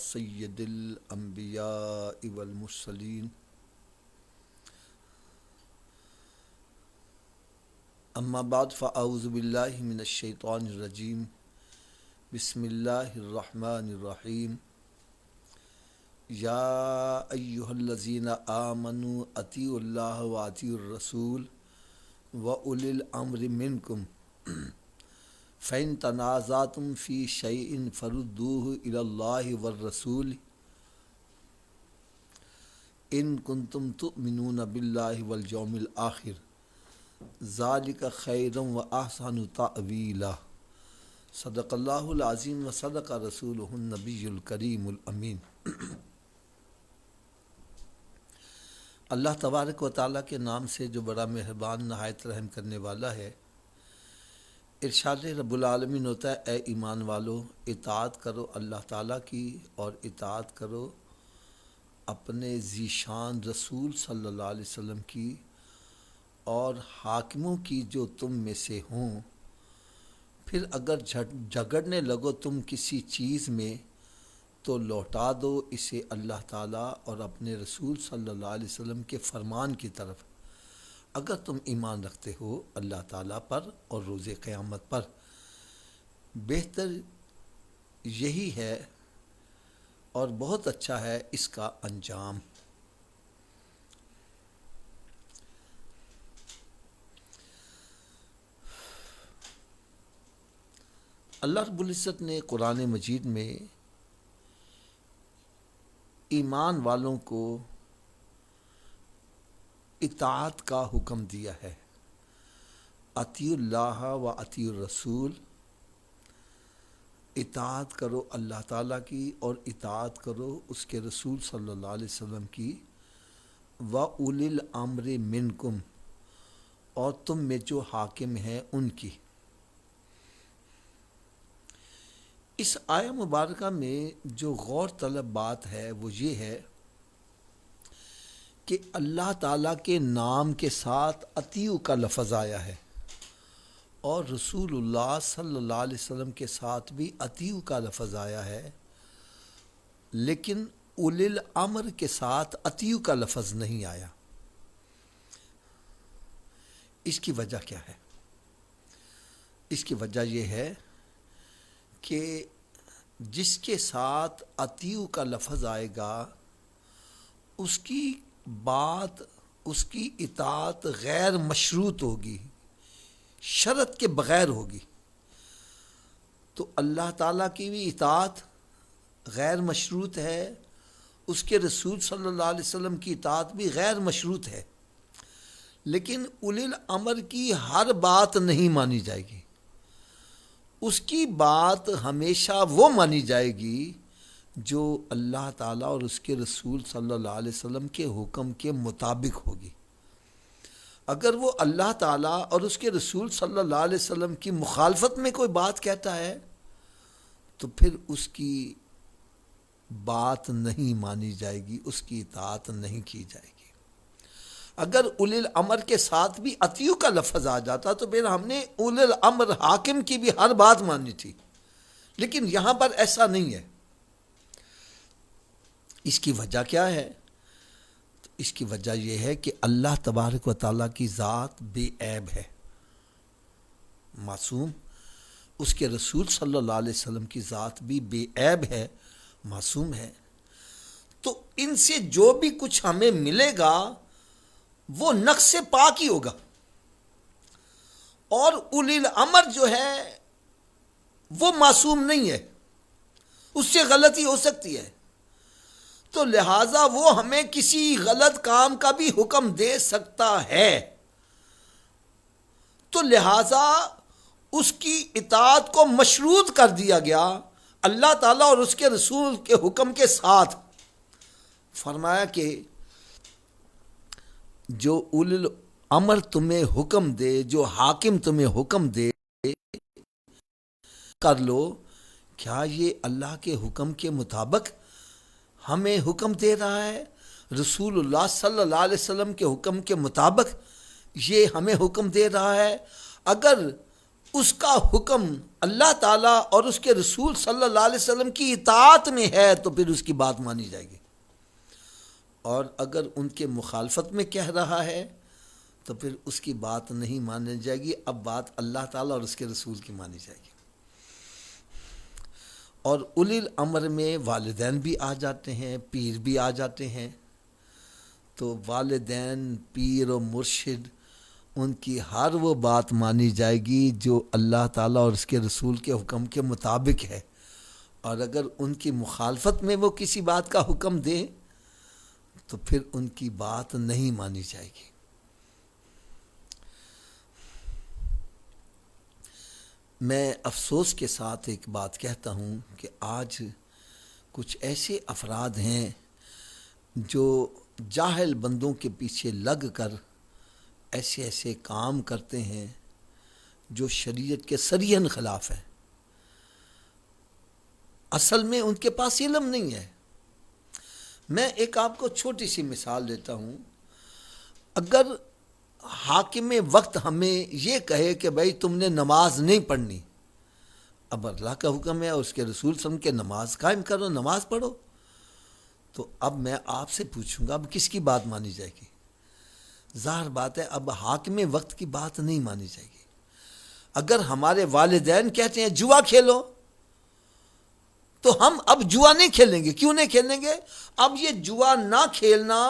سید الانبیاء والمرسلین اما بعد فاعوذ باللہ من الشیطان الرجیم بسم اللہ الرحمن الرحیم یا ایہا الذین آمنوا اطیعوا اللہ واطیعوا الرسول واولی الامر منکم فَإِن تَنَازَعْتُمْ فِي شَيْءٍ فَرُدُّوهُ إِلَى اللَّهِ وَالرَّسُولِ إِن كُنتُمْ تُؤْمِنُونَ بِاللَّهِ وَالْيَوْمِ الْآخِرِ ذَلِكَ خَيْرٌ وَأَحْسَنُ تَأْوِيلًا صدق اللہ العظیم وصدق رسولہ النبی الکریم الامین۔ اللہ تبارک و تعالیٰ کے نام سے جو بڑا مہربان نہایت رحم کرنے والا ہے، ارشاد رب العالمین ہوتا ہے اے ایمان والو اطاعت کرو اللہ تعالیٰ کی اور اطاعت کرو اپنے ذیشان رسول صلی اللہ علیہ وسلم کی اور حاکموں کی جو تم میں سے ہوں۔ پھر اگر جھگڑنے لگو تم کسی چیز میں تو لوٹا دو اسے اللہ تعالیٰ اور اپنے رسول صلی اللہ علیہ وسلم کے فرمان کی طرف، اگر تم ایمان رکھتے ہو اللہ تعالیٰ پر اور روز قیامت پر۔ بہتر یہی ہے اور بہت اچھا ہے اس کا انجام۔ اللہ رب العزت نے قرآن مجید میں ایمان والوں کو اطاعت کا حکم دیا ہے، اطیعوا اللہ و اطیعوا الرسول، اطاعت کرو اللہ تعالیٰ کی اور اطاعت کرو اس کے رسول صلی اللہ علیہ وسلم کی، وَأُولِي الْأَمْرِ مِنْكُمْ، اور تم میں جو حاکم ہیں ان کی۔ اس آیہ مبارکہ میں جو غور طلب بات ہے وہ یہ ہے کہ اللہ تعالیٰ کے نام کے ساتھ اطیعوا کا لفظ آیا ہے اور رسول اللہ صلی اللہ علیہ وسلم کے ساتھ بھی اطیعوا کا لفظ آیا ہے، لیکن اولی الامر کے ساتھ اطیعوا کا لفظ نہیں آیا۔ اس کی وجہ کیا ہے؟ اس کی وجہ یہ ہے کہ جس کے ساتھ اطیعوا کا لفظ آئے گا اس کی بات، اس کی اطاعت غیر مشروط ہوگی، شرط کے بغیر ہوگی۔ تو اللہ تعالیٰ کی بھی اطاعت غیر مشروط ہے، اس کے رسول صلی اللہ علیہ وسلم کی اطاعت بھی غیر مشروط ہے، لیکن اولی الامر کی ہر بات نہیں مانی جائے گی۔ اس کی بات ہمیشہ وہ مانی جائے گی جو اللہ تعالیٰ اور اس کے رسول صلی اللہ علیہ وسلم کے حکم کے مطابق ہوگی۔ اگر وہ اللہ تعالیٰ اور اس کے رسول صلی اللہ علیہ وسلم کی مخالفت میں کوئی بات کہتا ہے تو پھر اس کی بات نہیں مانی جائے گی، اس کی اطاعت نہیں کی جائے گی۔ اگر اولی الامر کے ساتھ بھی اطیعوا کا لفظ آ جاتا تو پھر ہم نے اولی الامر حاکم کی بھی ہر بات مانی تھی، لیکن یہاں پر ایسا نہیں ہے۔ اس کی وجہ کیا ہے؟ اس کی وجہ یہ ہے کہ اللہ تبارک و تعالیٰ کی ذات بے عیب ہے، معصوم۔ اس کے رسول صلی اللہ علیہ وسلم کی ذات بھی بے عیب ہے، معصوم ہے۔ تو ان سے جو بھی کچھ ہمیں ملے گا وہ نقص پاک ہی ہوگا، اور اولی الامر جو ہے وہ معصوم نہیں ہے، اس سے غلطی ہو سکتی ہے۔ تو لہٰذا وہ ہمیں کسی غلط کام کا بھی حکم دے سکتا ہے، تو لہٰذا اس کی اطاعت کو مشروط کر دیا گیا اللہ تعالیٰ اور اس کے رسول کے حکم کے ساتھ۔ فرمایا کہ جو اولی الامر تمہیں حکم دے، جو حاکم تمہیں حکم دے کر لو۔ کیا یہ اللہ کے حکم کے مطابق ہمیں حکم دے رہا ہے؟ رسول اللہ صلی اللہ علیہ وسلم کے حکم کے مطابق یہ ہمیں حکم دے رہا ہے؟ اگر اس کا حکم اللہ تعالیٰ اور اس کے رسول صلی اللہ علیہ وسلم کی اطاعت میں ہے تو پھر اس کی بات مانی جائے گی، اور اگر ان کے مخالفت میں کہہ رہا ہے تو پھر اس کی بات نہیں مانی جائے گی، اب بات اللہ تعالیٰ اور اس کے رسول کی مانی جائے گی۔ اور اولی الامر میں والدین بھی آ جاتے ہیں، پیر بھی آ جاتے ہیں، تو والدین، پیر و مرشد، ان کی ہر وہ بات مانی جائے گی جو اللہ تعالیٰ اور اس کے رسول کے حکم کے مطابق ہے، اور اگر ان کی مخالفت میں وہ کسی بات کا حکم دیں تو پھر ان کی بات نہیں مانی جائے گی۔ میں افسوس کے ساتھ ایک بات کہتا ہوں کہ آج کچھ ایسے افراد ہیں جو جاہل بندوں کے پیچھے لگ کر ایسے ایسے کام کرتے ہیں جو شریعت کے صریحاً خلاف ہے۔ اصل میں ان کے پاس علم نہیں ہے۔ میں ایک آپ کو چھوٹی سی مثال دیتا ہوں۔ اگر حاکم وقت ہمیں یہ کہے کہ بھائی تم نے نماز نہیں پڑھنی، اب اللہ کا حکم ہے اور اس کے رسول صلی اللہ علیہ وسلم کے نماز قائم کرو، نماز پڑھو، تو اب میں آپ سے پوچھوں گا اب کس کی بات مانی جائے گی؟ ظاہر بات ہے اب حاکم وقت کی بات نہیں مانی جائے گی۔ اگر ہمارے والدین کہتے ہیں جوا کھیلو تو ہم اب جوا نہیں کھیلیں گے۔ کیوں نہیں کھیلیں گے؟ اب یہ جوا نہ کھیلنا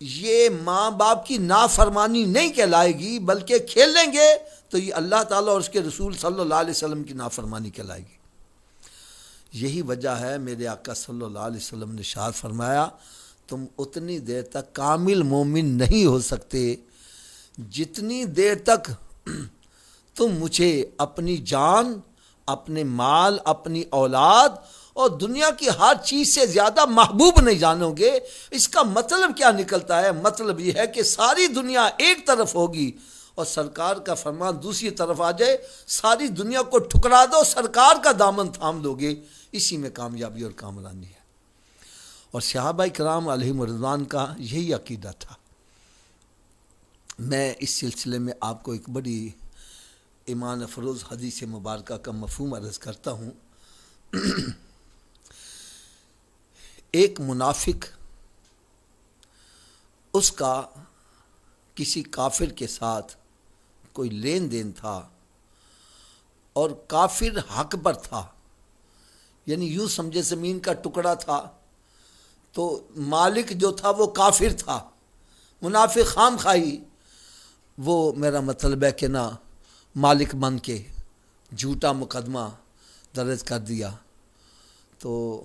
یہ ماں باپ کی نافرمانی نہیں کہلائے گی، بلکہ کھیل لیں گے تو یہ اللہ تعالیٰ اور اس کے رسول صلی اللہ علیہ وسلم کی نافرمانی کہلائے گی۔ یہی وجہ ہے میرے آقا صلی اللہ علیہ وسلم نے ارشاد فرمایا تم اتنی دیر تک کامل مومن نہیں ہو سکتے جتنی دیر تک تم مجھے اپنی جان، اپنے مال، اپنی اولاد اور دنیا کی ہر چیز سے زیادہ محبوب نہیں جانو گے۔ اس کا مطلب کیا نکلتا ہے؟ مطلب یہ ہے کہ ساری دنیا ایک طرف ہوگی اور سرکار کا فرمان دوسری طرف آ جائے، ساری دنیا کو ٹھکرا دو، سرکار کا دامن تھام لو گے، اسی میں کامیابی اور کامرانی ہے۔ اور صحابہ کرام علیہم رضوان کا یہی عقیدہ تھا۔ میں اس سلسلے میں آپ کو ایک بڑی ایمان افروز حدیث مبارکہ کا مفہوم عرض کرتا ہوں۔ ایک منافق، اس کا کسی کافر کے ساتھ کوئی لین دین تھا اور کافر حق پر تھا، یعنی یوں سمجھے زمین کا ٹکڑا تھا تو مالک جو تھا وہ کافر تھا، منافق خام خواہی وہ میرا مطلب ہے کہ نا مالک بن کے جھوٹا مقدمہ درج کر دیا، تو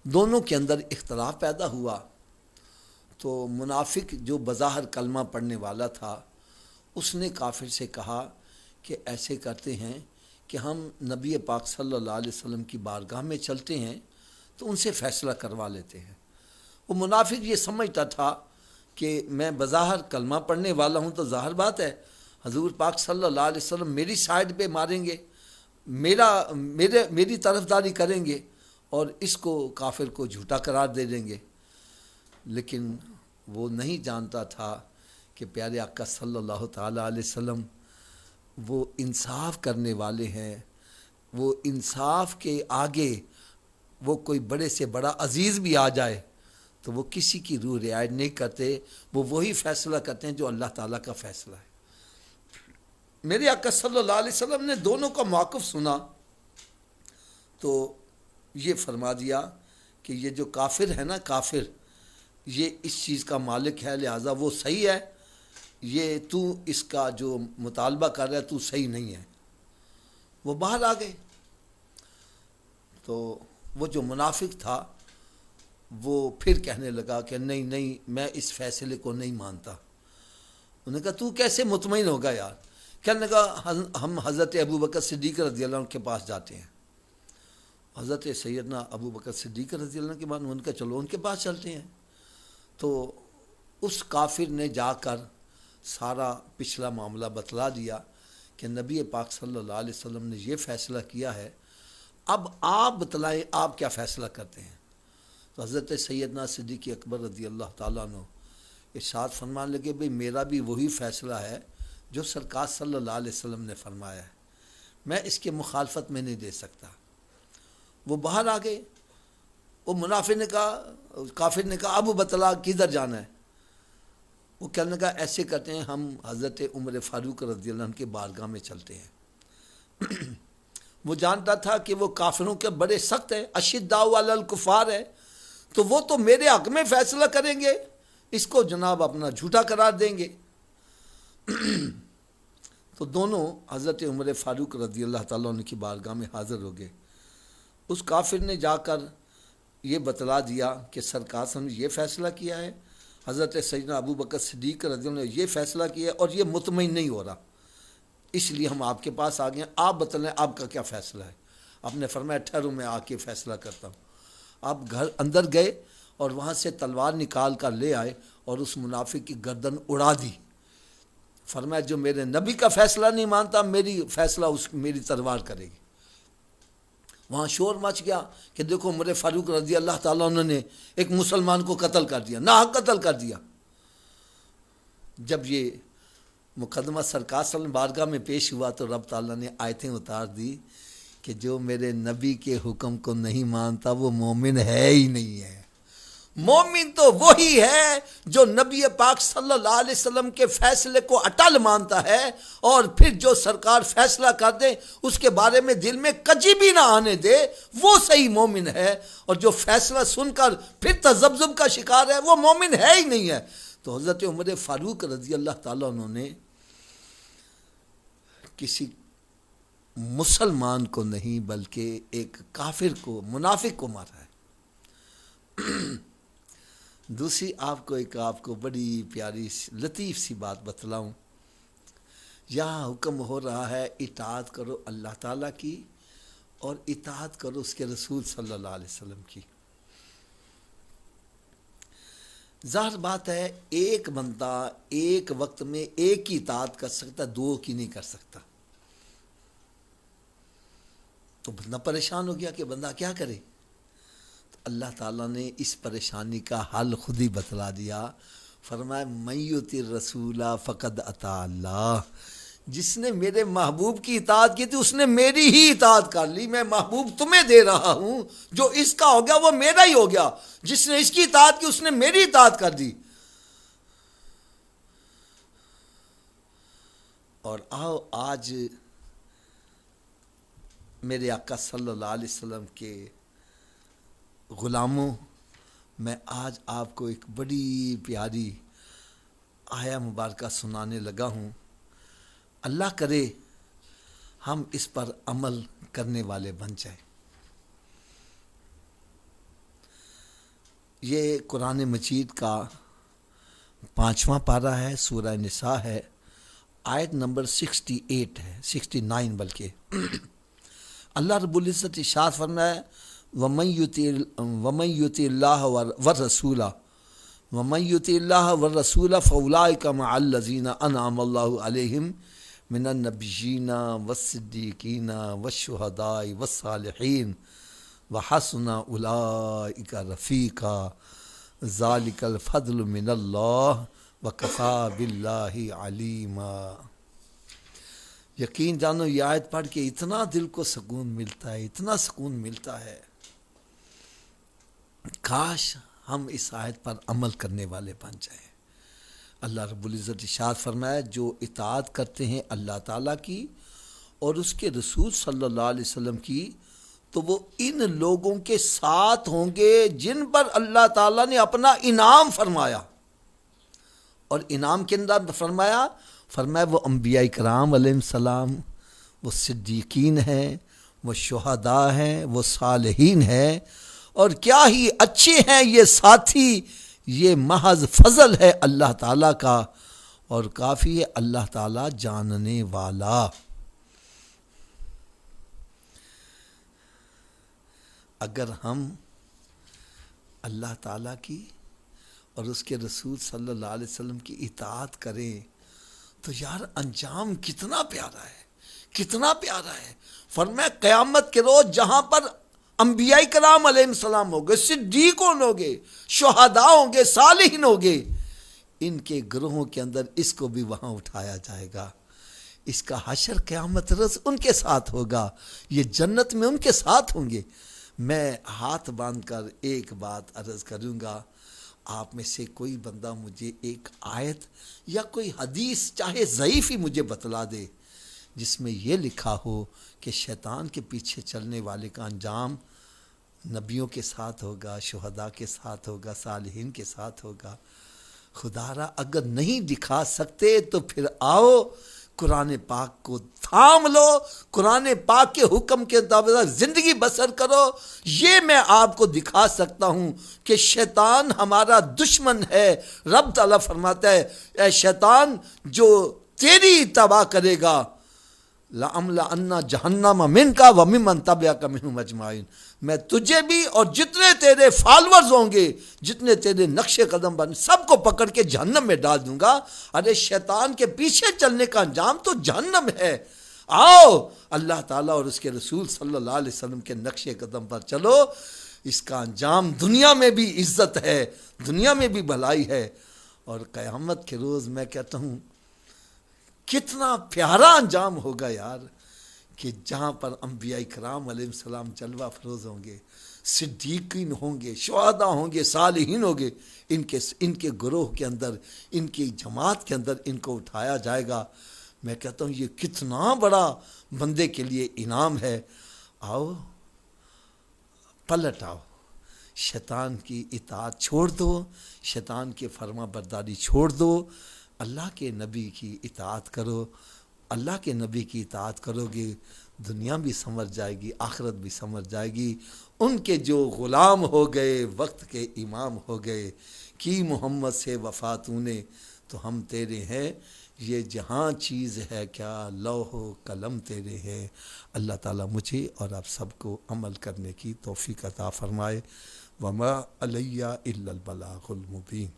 دونوں کے اندر اختلاف پیدا ہوا۔ تو منافق جو بظاہر کلمہ پڑھنے والا تھا اس نے کافر سے کہا کہ ایسے کرتے ہیں کہ ہم نبی پاک صلی اللہ علیہ وسلم کی بارگاہ میں چلتے ہیں تو ان سے فیصلہ کروا لیتے ہیں۔ وہ منافق یہ سمجھتا تھا کہ میں بظاہر کلمہ پڑھنے والا ہوں تو ظاہر بات ہے حضور پاک صلی اللہ علیہ وسلم میری سائڈ پہ ماریں گے، میری طرفداری کریں گے اور اس کو کافر کو جھوٹا قرار دے دیں گے۔ لیکن وہ نہیں جانتا تھا کہ پیارے آقا صلی اللہ تعالیٰ علیہ وسلم وہ انصاف کرنے والے ہیں، وہ انصاف کے آگے وہ کوئی بڑے سے بڑا عزیز بھی آ جائے تو وہ کسی کی روح رعایت نہیں کرتے، وہ وہی فیصلہ کرتے ہیں جو اللہ تعالیٰ کا فیصلہ ہے۔ میرے آقا صلی اللہ علیہ وسلم نے دونوں کا موقف سنا تو یہ فرما دیا کہ یہ جو کافر ہے نا، کافر یہ اس چیز کا مالک ہے، لہٰذا وہ صحیح ہے، یہ تو اس کا جو مطالبہ کر رہا ہے تو صحیح نہیں ہے۔ وہ باہر آ گئے تو وہ جو منافق تھا وہ پھر کہنے لگا کہ نہیں میں اس فیصلے کو نہیں مانتا۔ انہوں نے کہا تو کیسے مطمئن ہوگا یار؟ کہنے لگا ہم حضرت ابوبکر صدیق رضی اللہ عنہ کے پاس جاتے ہیں۔ حضرت سیدنا ابوبکر صدیق رضی اللہ عنہ کے بعد ان کا چلو ان کے پاس چلتے ہیں۔ تو اس کافر نے جا کر سارا پچھلا معاملہ بتلا دیا کہ نبی پاک صلی اللہ علیہ وسلم نے یہ فیصلہ کیا ہے، اب آپ بتلائیں آپ کیا فیصلہ کرتے ہیں۔ تو حضرت سیدنا صدیق اکبر رضی اللہ تعالیٰ عنہ ارشاد فرمان لگے بھئی میرا بھی وہی فیصلہ ہے جو سرکار صلی اللہ علیہ وسلم نے فرمایا ہے میں اس کے مخالفت میں نہیں دے سکتا۔ وہ باہر آ گئے، وہ منافق نے کہا، کافر نے کہا ابو بطلہ کدھر جانا ہے؟ وہ کہنے لگا ایسے کرتے ہیں ہم حضرت عمر فاروق رضی اللہ عنہ کے بارگاہ میں چلتے ہیں۔ وہ جانتا تھا کہ وہ کافروں کے بڑے سخت ہیں، اشداء علی الکفار ہے، تو وہ تو میرے حق میں فیصلہ کریں گے، اس کو جناب اپنا جھوٹا قرار دیں گے۔ تو دونوں حضرت عمر فاروق رضی اللہ تعالیٰ عنہ کی بارگاہ میں حاضر ہو گئے۔ اس کافر نے جا کر یہ بتلا دیا کہ سرکار صلی اللہ علیہ وسلم نے یہ فیصلہ کیا ہے، حضرت سیدنا ابو بکر صدیق رضی اللہ عنہ نے یہ فیصلہ کیا ہے اور یہ مطمئن نہیں ہو رہا، اس لیے ہم آپ کے پاس آ گئے ہیں، آپ بتلائیں آپ کا کیا فیصلہ ہے؟ آپ نے فرمایا ٹھہرو میں آ کے فیصلہ کرتا ہوں۔ آپ گھر اندر گئے اور وہاں سے تلوار نکال کر لے آئے اور اس منافق کی گردن اڑا دی۔ فرمایا جو میرے نبی کا فیصلہ نہیں مانتا میری فیصلہ میری تلوار کرے گی۔ وہاں شور مچ گیا کہ دیکھو عمر فاروق رضی اللہ تعالیٰ عنہ نے ایک مسلمان کو قتل کر دیا، ناحق قتل کر دیا۔ جب یہ مقدمہ سرکار صلی اللہ علیہ وسلم بارگاہ میں پیش ہوا تو رب تعالیٰ نے آیتیں اتار دی کہ جو میرے نبی کے حکم کو نہیں مانتا وہ مومن ہے ہی نہیں ہے۔ مومن تو وہی ہے جو نبی پاک صلی اللہ علیہ وسلم کے فیصلے کو اٹل مانتا ہے اور پھر جو سرکار فیصلہ کر دے اس کے بارے میں دل میں کجی بھی نہ آنے دے، وہ صحیح مومن ہے۔ اور جو فیصلہ سن کر پھر تذبذب کا شکار ہے وہ مومن ہے ہی نہیں ہے۔ تو حضرت عمر فاروق رضی اللہ تعالیٰ عنہ نے کسی مسلمان کو نہیں بلکہ ایک کافر کو، منافق کو مارا ہے۔ دوسری آپ کو بڑی پیاری لطیف سی بات بتلاؤں، یہاں حکم ہو رہا ہے اطاعت کرو اللہ تعالیٰ کی اور اطاعت کرو اس کے رسول صلی اللہ علیہ وسلم کی۔ ظاہر بات ہے ایک بندہ ایک وقت میں ایک کی اطاعت کر سکتا، دو کی نہیں کر سکتا۔ تو بندہ پریشان ہو گیا کہ بندہ کیا کرے؟ تو اللہ تعالیٰ نے اس پریشانی کا حل خود ہی بتلا دیا، فرمایا من یطع الرسول فقد اطاع اللہ، جس نے میرے محبوب کی اطاعت کی تھی اس نے میری ہی اطاعت کر لی۔ میں محبوب تمہیں دے رہا ہوں، جو اس کا ہو گیا وہ میرا ہی ہو گیا، جس نے اس کی اطاعت کی اس نے میری اطاعت کر دی۔ اور آؤ آج میرے آقا صلی اللہ علیہ وسلم کے غلاموں، میں آج آپ کو ایک بڑی پیاری آیہ مبارکہ سنانے لگا ہوں۔ اللہ کرے ہم اس پر عمل کرنے والے بن جائیں۔ یہ قرآن مجید کا 5واں پارہ ہے، سورہ نساء ہے، آیت نمبر 68 ہے، 69 بلکہ۔ اللہ رب العزت ارشاد فرمایا ہے وَمَن يُطِعِ اللَّهَ وَالرَّسُولَ وَمَن يُطِعِ اللَّهَ وَالرَّسُولَ فَأُولَٰئِكَ مَعَ الَّذِينَ أَنْعَمَ اللَّهُ عَلَيْهِم مِّنَ النَّبِيِّينَ وَالصِّدِّيقِينَ وَالشُّهَدَاءِ وَالصَّالِحِينَ وَحَسُنَ أُولَٰئِكَ رَفِيقًا ذَلِكَ الْفَضْلُ مِنَ اللَّهِ وَكَفَىٰ بِاللَّهِ عَلِيمًا۔ یقین جانو یہ آیت پڑھ کے اتنا دل کو سکون ملتا ہے، اتنا سکون ملتا ہے، کاش ہم اس آیت پر عمل کرنے والے بن جائیں۔ اللہ رب العزت ارشاد فرمایا جو اطاعت کرتے ہیں اللہ تعالیٰ کی اور اس کے رسول صلی اللہ علیہ وسلم کی تو وہ ان لوگوں کے ساتھ ہوں گے جن پر اللہ تعالیٰ نے اپنا انعام فرمایا۔ اور انعام کے اندر فرمایا وہ انبیاء کرام علیہ السلام، وہ صدیقین ہیں، وہ شہداء ہیں، وہ صالحین ہیں، اور کیا ہی اچھے ہیں یہ ساتھی، یہ محض فضل ہے اللہ تعالیٰ کا، اور کافی ہے اللہ تعالیٰ جاننے والا۔ اگر ہم اللہ تعالیٰ کی اور اس کے رسول صلی اللہ علیہ وسلم کی اطاعت کریں تو یار انجام کتنا پیارا ہے، کتنا پیارا ہے۔ فرمایا قیامت کے روز جہاں پر انبیاء کرام علیہ السلام ہوں گے، صدیقون ہوں گے، شہداء ہوں گے، صالحین ہوں گے، ان کے گروہوں کے اندر اس کو بھی وہاں اٹھایا جائے گا. اس کا حشر قیامت روز ان کے ساتھ ہوگا، یہ جنت میں ان کے ساتھ ہوں گے. میں ہاتھ باندھ کر ایک بات عرض کروں گا، آپ میں سے کوئی بندہ مجھے ایک آیت یا کوئی حدیث چاہے ضعیف ہی مجھے بتلا دے جس میں یہ لکھا ہو کہ شیطان کے پیچھے چلنے والے کا انجام نبیوں کے ساتھ ہوگا، شہداء کے ساتھ ہوگا، صالحین کے ساتھ ہوگا. خدا را اگر نہیں دکھا سکتے تو پھر آؤ قرآن پاک کو تھام لو، قرآن پاک کے حکم کے مطابق زندگی بسر کرو. یہ میں آپ کو دکھا سکتا ہوں کہ شیطان ہمارا دشمن ہے. رب تعالیٰ فرماتا ہے اے شیطان جو تیری تباہ کرے گا، لَأَمْلَأَنَّ جَهَنَّمَ مِنْكَ وَمِمَّنْ تَبِعَكَ مِنْهُمْ أَجْمَعِينَ. میں تجھے بھی اور جتنے تیرے فالورز ہوں گے، جتنے تیرے نقش قدم بن، سب کو پکڑ کے جہنم میں ڈال دوں گا. ارے شیطان کے پیچھے چلنے کا انجام تو جہنم ہے. آؤ اللہ تعالیٰ اور اس کے رسول صلی اللہ علیہ وسلم کے نقش قدم پر چلو. اس کا انجام دنیا میں بھی عزت ہے، دنیا میں بھی بھلائی ہے، اور قیامت کے روز میں کہتا ہوں کتنا پیارا انجام ہوگا یار، کہ جہاں پر انبیاء کرام علیہ السلام جلوہ افروز ہوں گے، صدیقین ہوں گے، شہداء ہوں گے، صالحین ہوں گے، ان کے گروہ کے اندر، ان کی جماعت کے اندر ان کو اٹھایا جائے گا. میں کہتا ہوں یہ کتنا بڑا بندے کے لیے انعام ہے. آؤ پلٹ آؤ، شیطان کی اطاعت چھوڑ دو، شیطان کے فرما برداری چھوڑ دو، اللہ کے نبی کی اطاعت کرو. اللہ کے نبی کی اطاعت کرو گے، دنیا بھی سنور جائے گی، آخرت بھی سنور جائے گی. ان کے جو غلام ہو گئے، وقت کے امام ہو گئے، کی محمد سے وفا تو نے تو ہم تیرے ہیں. یہ جہاں چیز ہے کیا لوح و قلم تیرے ہیں. اللہ تعالیٰ مجھے اور آپ سب کو عمل کرنے کی توفیق عطا فرمائے. وما علیہ الا البلاغ المبین.